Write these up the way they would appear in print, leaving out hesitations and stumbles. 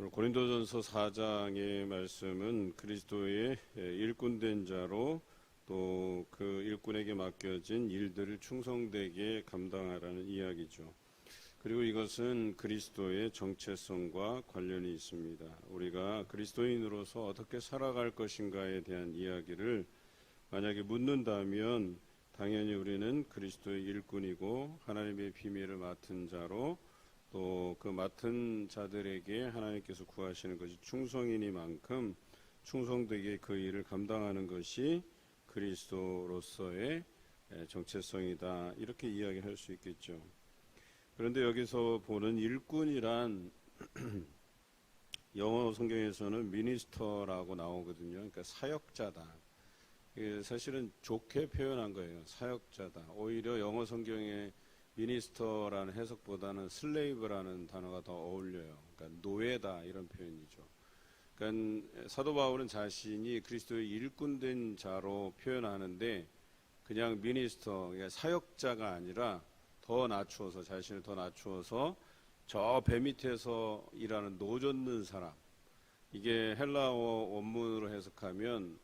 오늘 고린도전서 4장의 말씀은 그리스도의 일꾼된 자로 또 그 일꾼에게 맡겨진 일들을 충성되게 감당하라는 이야기죠. 그리고 이것은 그리스도의 정체성과 관련이 있습니다. 우리가 그리스도인으로서 어떻게 살아갈 것인가에 대한 이야기를 만약에 묻는다면 당연히 우리는 그리스도의 일꾼이고 하나님의 비밀을 맡은 자로 또 그 맡은 자들에게 하나님께서 구하시는 것이 충성이니만큼 충성되게 그 일을 감당하는 것이 그리스도로서의 정체성이다, 이렇게 이야기할 수 있겠죠. 그런데 여기서 보는 일꾼이란 영어 성경에서는 미니스터라고 나오거든요. 그러니까 사역자다. 사실은 좋게 표현한 거예요. 사역자다. 오히려 영어 성경에 미니스터라는 해석보다는 슬레이브라는 단어가 더 어울려요. 그러니까 노예다, 이런 표현이죠. 그러니까 사도 바울은 자신이 그리스도의 일꾼된 자로 표현하는데 그냥 미니스터, 그러니까 사역자가 아니라 더 낮추어서, 자신을 더 낮추어서 저 배 밑에서 일하는 노젓는 사람, 이게 헬라어 원문으로 해석하면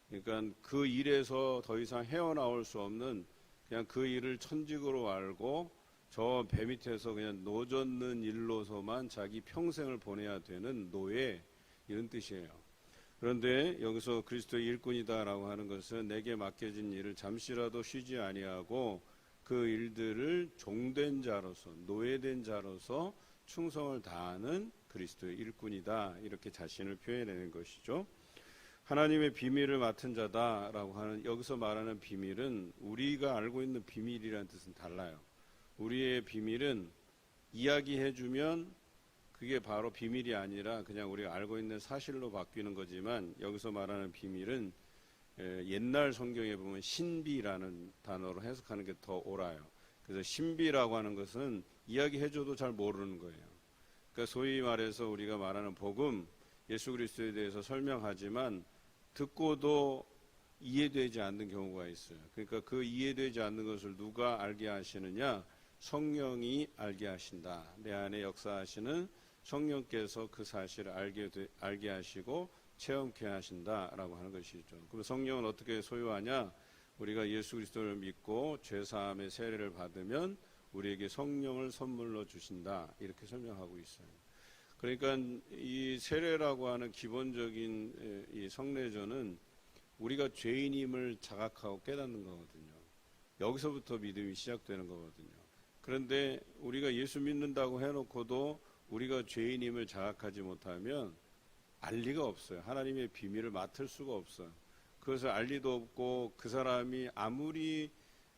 그러니까 그 일에서 더 이상 헤어나올 수 없는, 그냥 그 일을 천직으로 알고 저 배 밑에서 그냥 노젓는 일로서만 자기 평생을 보내야 되는 노예, 이런 뜻이에요. 그런데 여기서 그리스도의 일꾼이다라고 하는 것은 내게 맡겨진 일을 잠시라도 쉬지 아니하고 그 일들을 종된 자로서, 노예된 자로서 충성을 다하는 그리스도의 일꾼이다, 이렇게 자신을 표현하는 것이죠. 하나님의 비밀을 맡은 자다라고 하는, 여기서 말하는 비밀은 우리가 알고 있는 비밀이라는 뜻은 달라요. 우리의 비밀은 이야기해주면 그게 바로 비밀이 아니라 그냥 우리가 알고 있는 사실로 바뀌는 거지만, 여기서 말하는 비밀은 옛날 성경에 보면 신비라는 단어로 해석하는 게 더 옳아요. 그래서 신비라고 하는 것은 이야기해줘도 잘 모르는 거예요. 그러니까 소위 말해서 우리가 말하는 복음, 예수 그리스도에 대해서 설명하지만 듣고도 이해되지 않는 경우가 있어요. 그러니까 그 이해되지 않는 것을 누가 알게 하시느냐? 성령이 알게 하신다. 내 안에 역사하시는 성령께서 그 사실을 알게 하시고 체험케 하신다라고 하는 것이죠. 그럼 성령은 어떻게 소유하냐? 우리가 예수 그리스도를 믿고 죄사함의 세례를 받으면 우리에게 성령을 선물로 주신다, 이렇게 설명하고 있어요. 그러니까 이 세례라고 하는 기본적인 이 성례전은 우리가 죄인임을 자각하고 깨닫는 거거든요. 여기서부터 믿음이 시작되는 거거든요. 그런데 우리가 예수 믿는다고 해놓고도 우리가 죄인임을 자각하지 못하면 알 리가 없어요. 하나님의 비밀을 맡을 수가 없어요. 그것을 알 리도 없고, 그 사람이 아무리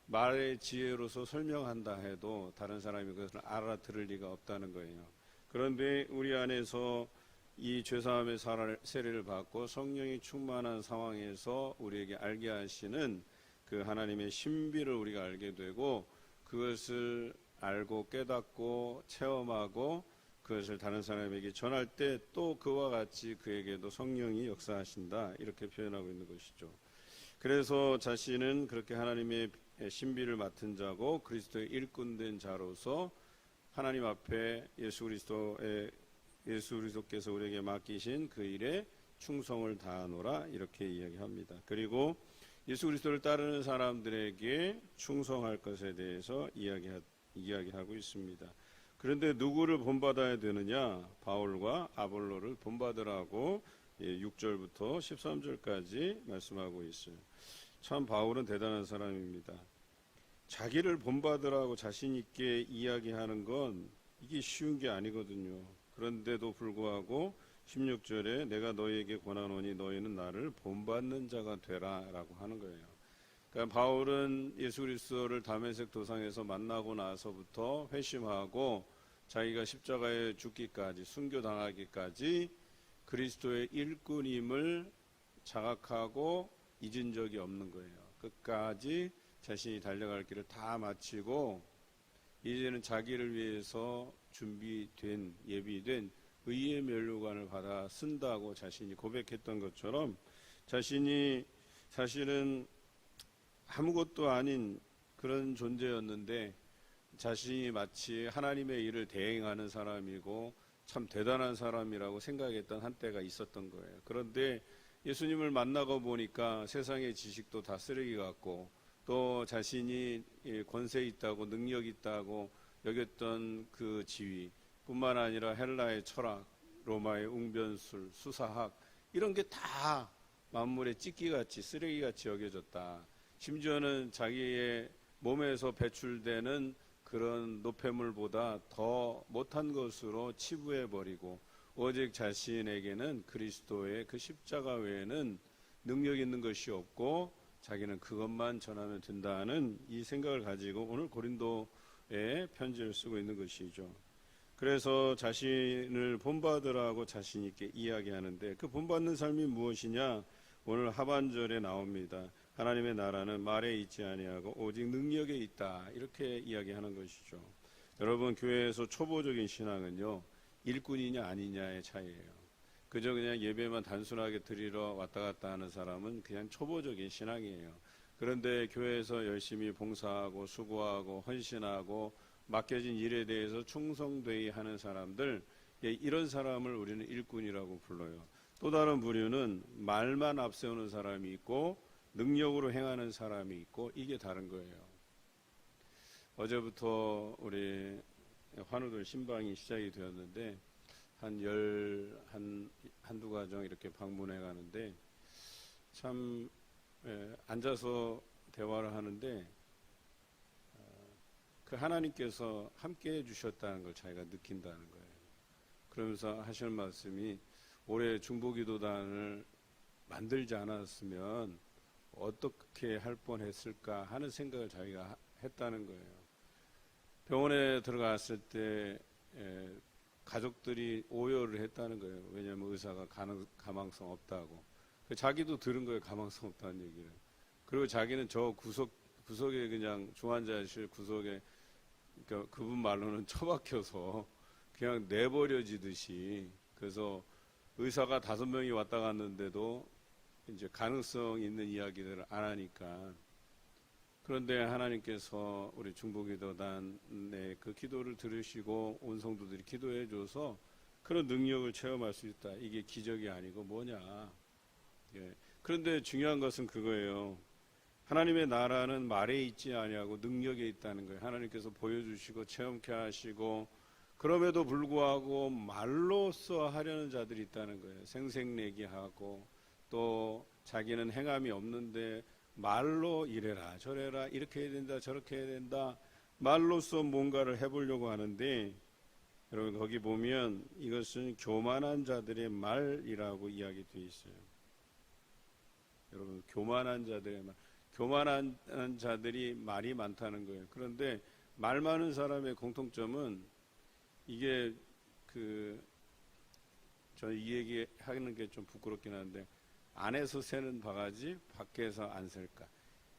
말의 지혜로서 설명한다 해도 다른 사람이 그것을 알아들을 리가 없다는 거예요. 그런데 우리 안에서 이 죄사함의 세례를 받고 성령이 충만한 상황에서 우리에게 알게 하시는 그 하나님의 신비를 우리가 알게 되고, 그것을 알고 깨닫고 체험하고 그것을 다른 사람에게 전할 때 또 그와 같이 그에게도 성령이 역사하신다, 이렇게 표현하고 있는 것이죠. 그래서 자신은 그렇게 하나님의 신비를 맡은 자고 그리스도의 일꾼된 자로서 하나님 앞에 예수 그리스도께서 우리에게 맡기신 그 일에 충성을 다하노라, 이렇게 이야기합니다. 그리고 예수 그리스도를 따르는 사람들에게 충성할 것에 대해서 이야기하고 있습니다. 그런데 누구를 본받아야 되느냐? 바울과 아볼로를 본받으라고 6절부터 13절까지 말씀하고 있어요. 참 바울은 대단한 사람입니다. 자기를 본받으라고 자신 있게 이야기하는 건 이게 쉬운 게 아니거든요. 그런데도 불구하고 16절에 내가 너희에게 권하노니 너희는 나를 본받는 자가 되라, 라고 하는 거예요. 그러니까 바울은 예수 그리스도를 다메섹 도상에서 만나고 나서부터 회심하고 자기가 십자가에 죽기까지, 순교당하기까지 그리스도의 일꾼임을 자각하고 잊은 적이 없는 거예요. 끝까지 자신이 달려갈 길을 다 마치고 이제는 자기를 위해서 준비된, 예비된 의의 면류관을 받아 쓴다고 자신이 고백했던 것처럼, 자신이 사실은 아무것도 아닌 그런 존재였는데 자신이 마치 하나님의 일을 대행하는 사람이고 참 대단한 사람이라고 생각했던 한때가 있었던 거예요. 그런데 예수님을 만나고 보니까 세상의 지식도 다 쓰레기 같고 또 자신이 권세 있다고 능력 있다고 여겼던 그 지위 뿐만 아니라 헬라의 철학, 로마의 웅변술, 수사학 이런 게 다 만물의 찢기같이 쓰레기같이 여겨졌다. 심지어는 자기의 몸에서 배출되는 그런 노폐물보다 더 못한 것으로 치부해버리고 오직 자신에게는 그리스도의 그 십자가 외에는 능력 있는 것이 없고 자기는 그것만 전하면 된다는 이 생각을 가지고 오늘 고린도에 편지를 쓰고 있는 것이죠. 그래서 자신을 본받으라고 자신 있게 이야기하는데 그 본받는 삶이 무엇이냐? 오늘 하반절에 나옵니다. 하나님의 나라는 말에 있지 아니하고 오직 능력에 있다. 이렇게 이야기하는 것이죠. 여러분, 교회에서 초보적인 신앙은요, 일꾼이냐 아니냐의 차이예요. 그저 그냥 예배만 단순하게 드리러 왔다 갔다 하는 사람은 그냥 초보적인 신앙이에요. 그런데 교회에서 열심히 봉사하고 수고하고 헌신하고 맡겨진 일에 대해서 충성되이 하는 사람들, 이런 사람을 우리는 일꾼이라고 불러요. 또 다른 부류는 말만 앞세우는 사람이 있고 능력으로 행하는 사람이 있고 이게 다른 거예요. 어제부터 우리 환우들 신방이 시작이 되었는데 한두 가정 이렇게 방문해 가는데 참 앉아서 대화를 하는데 그 하나님께서 함께 해주셨다는 걸 자기가 느낀다는 거예요. 그러면서 하시는 말씀이 올해 중보기도단을 만들지 않았으면 어떻게 할 뻔했을까 하는 생각을 자기가 했다는 거예요. 병원에 들어갔을 때 가족들이 오열을 했다는 거예요. 왜냐하면 의사가 가망성 없다고. 자기도 들은 거예요. 가망성 없다는 얘기를. 그리고 자기는 저 구석에 그냥 중환자실 구석에 그러니까 그분 말로는 처박혀서 그냥 내버려지듯이 그래서 의사가 5명이 왔다 갔는데도 이제 가능성 있는 이야기들을 안 하니까 그런데 하나님께서 우리 중보기도단의 그 기도를 들으시고 온 성도들이 기도해 줘서 그런 능력을 체험할 수 있다. 이게 기적이 아니고 뭐냐. 그런데 중요한 것은 그거예요. 하나님의 나라는 말에 있지 아니하고 능력에 있다는 거예요. 하나님께서 보여주시고 체험케 하시고 그럼에도 불구하고 말로써 하려는 자들이 있다는 거예요. 생색내기하고 또 자기는 행함이 없는데 말로 이래라 저래라 이렇게 해야 된다 저렇게 해야 된다 말로써 뭔가를 해보려고 하는데 여러분 거기 보면 이것은 교만한 자들의 말이라고 이야기되어 있어요. 여러분 교만한 자들의 말, 교만한 자들이 말이 많다는 거예요. 그런데 말 많은 사람의 공통점은 이게 저는 이 얘기 하는 게 좀 부끄럽긴 한데 안에서 새는 바가지 밖에서 안 셀까.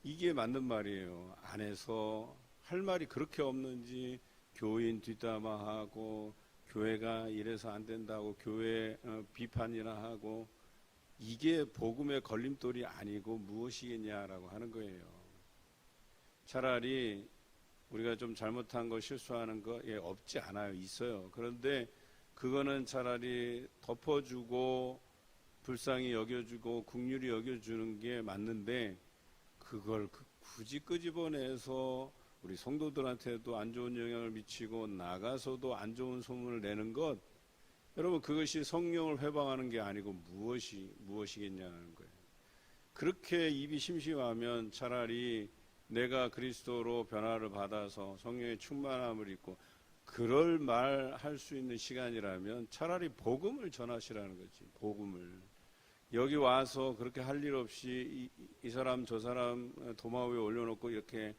이게 맞는 말이에요. 안에서 할 말이 그렇게 없는지 교인 뒷담화하고 교회가 이래서 안 된다고 교회 비판이나 하고 이게 복음의 걸림돌이 아니고 무엇이겠냐라고 하는 거예요. 차라리 우리가 좀 잘못한 거 실수하는 거 없지 않아요. 있어요. 그런데 그거는 차라리 덮어주고 불쌍히 여겨주고 긍휼히 여겨주는 게 맞는데 그걸 굳이 끄집어내서 우리 성도들한테도 안 좋은 영향을 미치고 나가서도 안 좋은 소문을 내는 것 여러분 그것이 성령을 회방하는 게 아니고 무엇이겠냐는 거예요. 그렇게 입이 심심하면 차라리 내가 그리스도로 변화를 받아서 성령의 충만함을 입고 그럴 말 할 수 있는 시간이라면 차라리 복음을 전하시라는 거지. 복음을. 여기 와서 그렇게 할 일 없이 이 사람 저 사람 도마 위에 올려놓고 이렇게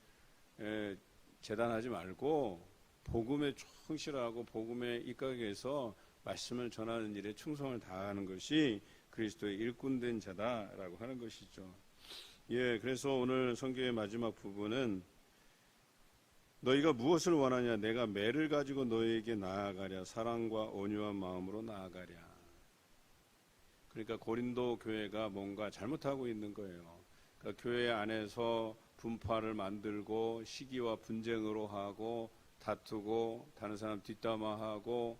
재단하지 말고 복음에 충실하고 복음에 입각해서 말씀을 전하는 일에 충성을 다하는 것이 그리스도의 일꾼된 자다라고 하는 것이죠. 그래서 오늘 성경의 마지막 부분은 너희가 무엇을 원하냐 내가 매를 가지고 너희에게 나아가랴 사랑과 온유한 마음으로 나아가랴. 그러니까 고린도 교회가 뭔가 잘못하고 있는 거예요. 그러니까 교회 안에서 분파를 만들고 시기와 분쟁으로 하고 다투고 다른 사람 뒷담화하고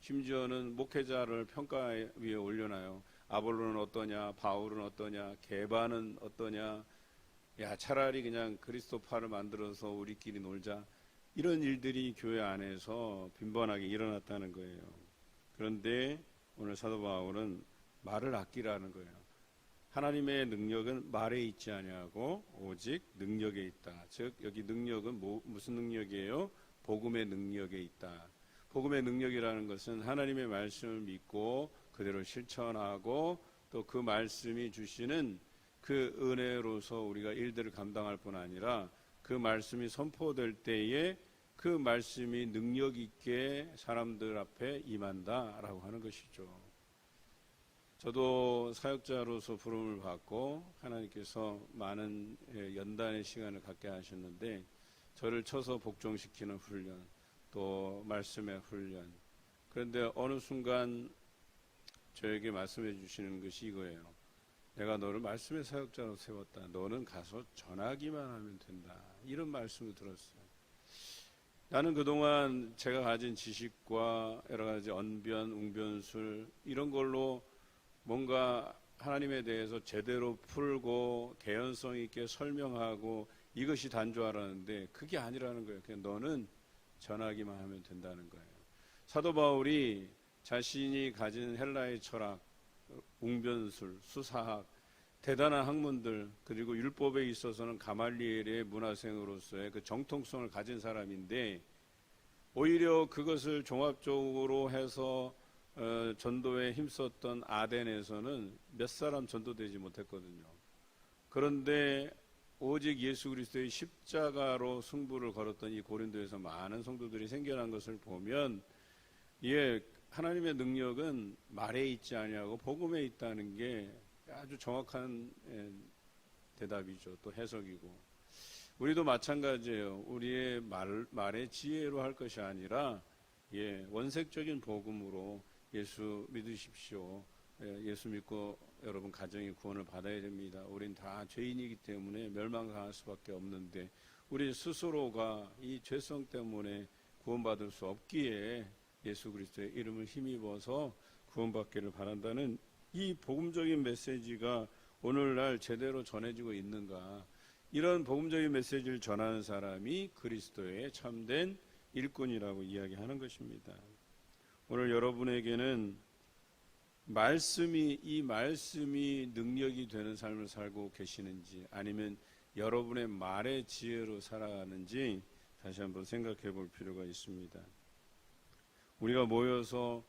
심지어는 목회자를 평가 위에 올려놔요. 아볼로는 어떠냐, 바울은 어떠냐, 게바는 어떠냐. 야, 차라리 그냥 그리스도파를 만들어서 우리끼리 놀자. 이런 일들이 교회 안에서 빈번하게 일어났다는 거예요. 그런데 오늘 사도 바울은 말을 아끼라는 거예요. 하나님의 능력은 말에 있지 아니하고 오직 능력에 있다. 즉 여기 능력은 무슨 능력이에요? 복음의 능력에 있다. 복음의 능력이라는 것은 하나님의 말씀을 믿고 그대로 실천하고 또 그 말씀이 주시는 그 은혜로서 우리가 일들을 감당할 뿐 아니라 그 말씀이 선포될 때에 그 말씀이 능력 있게 사람들 앞에 임한다라고 하는 것이죠. 저도 사역자로서 부름을 받고 하나님께서 많은 연단의 시간을 갖게 하셨는데 저를 쳐서 복종시키는 훈련, 또 말씀의 훈련. 그런데 어느 순간 저에게 말씀해 주시는 것이 이거예요. 내가 너를 말씀의 사역자로 세웠다. 너는 가서 전하기만 하면 된다. 이런 말씀을 들었어요. 나는 그동안 제가 가진 지식과 여러 가지 언변, 웅변술 이런 걸로 뭔가 하나님에 대해서 제대로 풀고 개연성 있게 설명하고 이것이 단 줄 알았는데 그게 아니라는 거예요. 그냥 너는 전하기만 하면 된다는 거예요. 사도 바울이 자신이 가진 헬라의 철학, 웅변술, 수사학, 대단한 학문들 그리고 율법에 있어서는 가말리엘의 문화생으로서의 그 정통성을 가진 사람인데 오히려 그것을 종합적으로 해서 전도에 힘썼던 아덴에서는 몇 사람 전도되지 못했거든요. 그런데 오직 예수 그리스도의 십자가로 승부를 걸었던 이 고린도에서 많은 성도들이 생겨난 것을 보면 하나님의 능력은 말에 있지 아니하고 복음에 있다는 게 아주 정확한 대답이죠. 또 해석이고 우리도 마찬가지예요. 우리의 말의 지혜로 할 것이 아니라 원색적인 복음으로 예수 믿으십시오. 예수 믿고 여러분 가정이 구원을 받아야 됩니다. 우린 다 죄인이기 때문에 멸망당할 수밖에 없는데 우리 스스로가 이 죄성 때문에 구원받을 수 없기에 예수 그리스도의 이름을 힘입어서 구원받기를 바란다는 이 복음적인 메시지가 오늘날 제대로 전해지고 있는가. 이런 복음적인 메시지를 전하는 사람이 그리스도의 참된 일꾼이라고 이야기하는 것입니다. 오늘 여러분에게는 이 말씀이 능력이 되는 삶을 살고 계시는지 아니면 여러분의 말의 지혜로 살아가는지 다시 한번 생각해 볼 필요가 있습니다. 우리가 모여서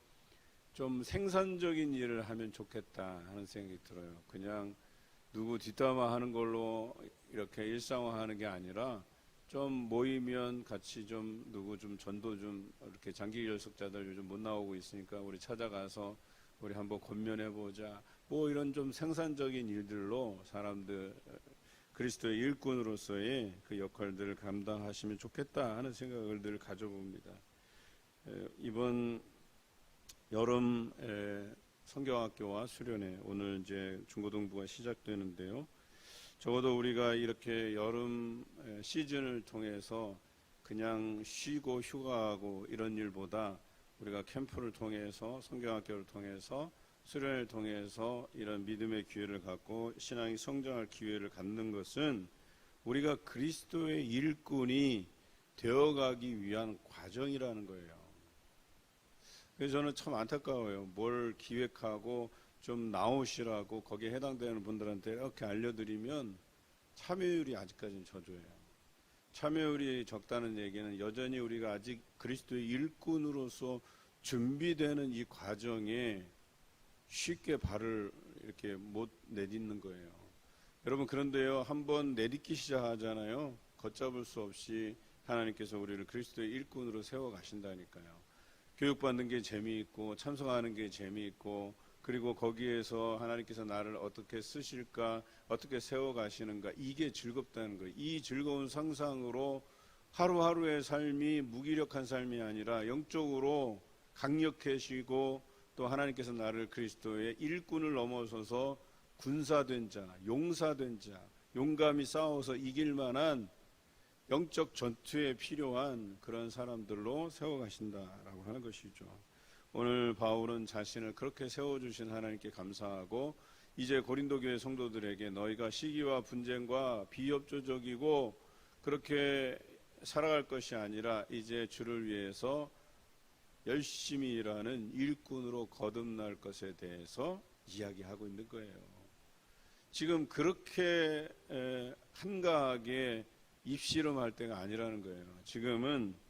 좀 생산적인 일을 하면 좋겠다 하는 생각이 들어요. 그냥 누구 뒷담화하는 걸로 이렇게 일상화하는 게 아니라 좀 모이면 같이 좀 누구 좀 전도 좀 이렇게 장기 결석자들 요즘 못 나오고 있으니까 우리 찾아가서 우리 한번 권면해보자. 뭐 이런 좀 생산적인 일들로 사람들 그리스도의 일꾼으로서의 그 역할들을 감당하시면 좋겠다 하는 생각을 늘 가져봅니다. 이번 여름 성경학교와 수련회 오늘 이제 중고등부가 시작되는데요. 적어도 우리가 이렇게 여름 시즌을 통해서 그냥 쉬고 휴가하고 이런 일보다 우리가 캠프를 통해서 성경학교를 통해서 수련을 통해서 이런 믿음의 기회를 갖고 신앙이 성장할 기회를 갖는 것은 우리가 그리스도의 일꾼이 되어가기 위한 과정이라는 거예요. 그래서 저는 참 안타까워요. 뭘 기획하고 좀 나오시라고 거기에 해당되는 분들한테 이렇게 알려드리면 참여율이 아직까지는 저조해요. 참여율이 적다는 얘기는 여전히 우리가 아직 그리스도의 일꾼으로서 준비되는 이 과정에 쉽게 발을 이렇게 못 내딛는 거예요. 여러분 그런데요, 한번 내딛기 시작하잖아요. 걷잡을 수 없이 하나님께서 우리를 그리스도의 일꾼으로 세워 가신다니까요. 교육받는 게 재미있고 참석하는 게 재미있고 그리고 거기에서 하나님께서 나를 어떻게 쓰실까, 어떻게 세워가시는가, 이게 즐겁다는 거예요. 이 즐거운 상상으로 하루하루의 삶이 무기력한 삶이 아니라 영적으로 강력해지고 또 하나님께서 나를 그리스도의 일꾼을 넘어서서 군사된 자, 용사된 자, 용감히 싸워서 이길 만한 영적 전투에 필요한 그런 사람들로 세워가신다라고 하는 것이죠. 오늘 바울은 자신을 그렇게 세워주신 하나님께 감사하고 이제 고린도 교회 성도들에게 너희가 시기와 분쟁과 비협조적이고 그렇게 살아갈 것이 아니라 이제 주를 위해서 열심히 일하는 일꾼으로 거듭날 것에 대해서 이야기하고 있는 거예요. 지금 그렇게 한가하게 입씨름할 때가 아니라는 거예요. 지금은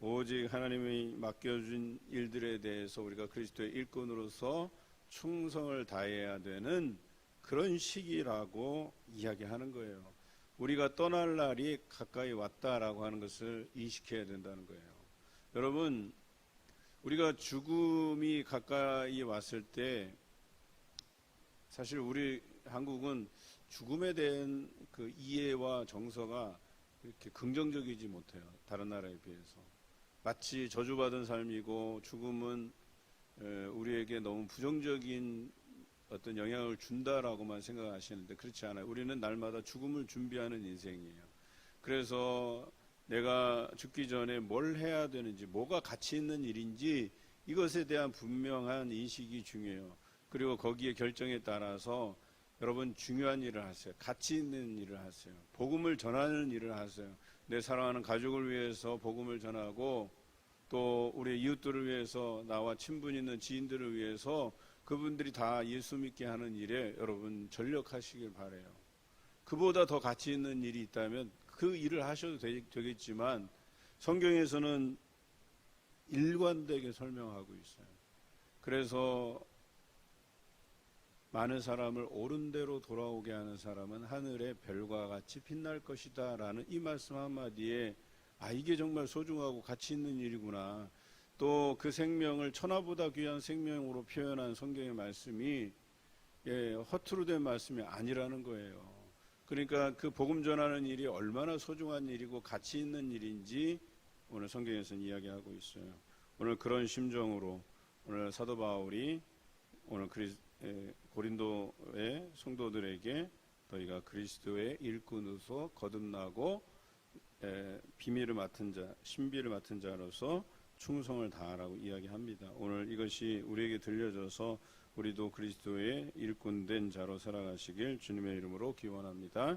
오직 하나님이 맡겨준 일들에 대해서 우리가 그리스도의 일꾼으로서 충성을 다해야 되는 그런 시기라고 이야기하는 거예요. 우리가 떠날 날이 가까이 왔다라고 하는 것을 인식해야 된다는 거예요. 여러분, 우리가 죽음이 가까이 왔을 때 사실 우리 한국은 죽음에 대한 그 이해와 정서가 이렇게 긍정적이지 못해요. 다른 나라에 비해서. 마치 저주받은 삶이고 죽음은 우리에게 너무 부정적인 어떤 영향을 준다라고만 생각하시는데 그렇지 않아요. 우리는 날마다 죽음을 준비하는 인생이에요. 그래서 내가 죽기 전에 뭘 해야 되는지, 뭐가 가치 있는 일인지 이것에 대한 분명한 인식이 중요해요. 그리고 거기에 결정에 따라서 여러분 중요한 일을 하세요. 가치 있는 일을 하세요. 복음을 전하는 일을 하세요. 내 사랑하는 가족을 위해서 복음을 전하고 또 우리 이웃들을 위해서 나와 친분 있는 지인들을 위해서 그분들이 다 예수 믿게 하는 일에 여러분 전력하시길 바라요. 그보다 더 가치 있는 일이 있다면 그 일을 하셔도 되겠지만 성경에서는 일관되게 설명하고 있어요. 그래서 많은 사람을 옳은 대로 돌아오게 하는 사람은 하늘의 별과 같이 빛날 것이다 라는 이 말씀 한마디에 이게 정말 소중하고 가치 있는 일이구나. 또 그 생명을 천하보다 귀한 생명으로 표현한 성경의 말씀이 허투루 된 말씀이 아니라는 거예요. 그러니까 그 복음 전하는 일이 얼마나 소중한 일이고 가치 있는 일인지 오늘 성경에서는 이야기하고 있어요. 오늘 그런 심정으로 오늘 사도 바울이 오늘 고린도의 성도들에게 너희가 그리스도의 일꾼으로서 거듭나고 비밀을 맡은 자, 신비를 맡은 자로서 충성을 다하라고 이야기합니다. 오늘 이것이 우리에게 들려져서 우리도 그리스도의 일꾼 된 자로 살아가시길 주님의 이름으로 기원합니다.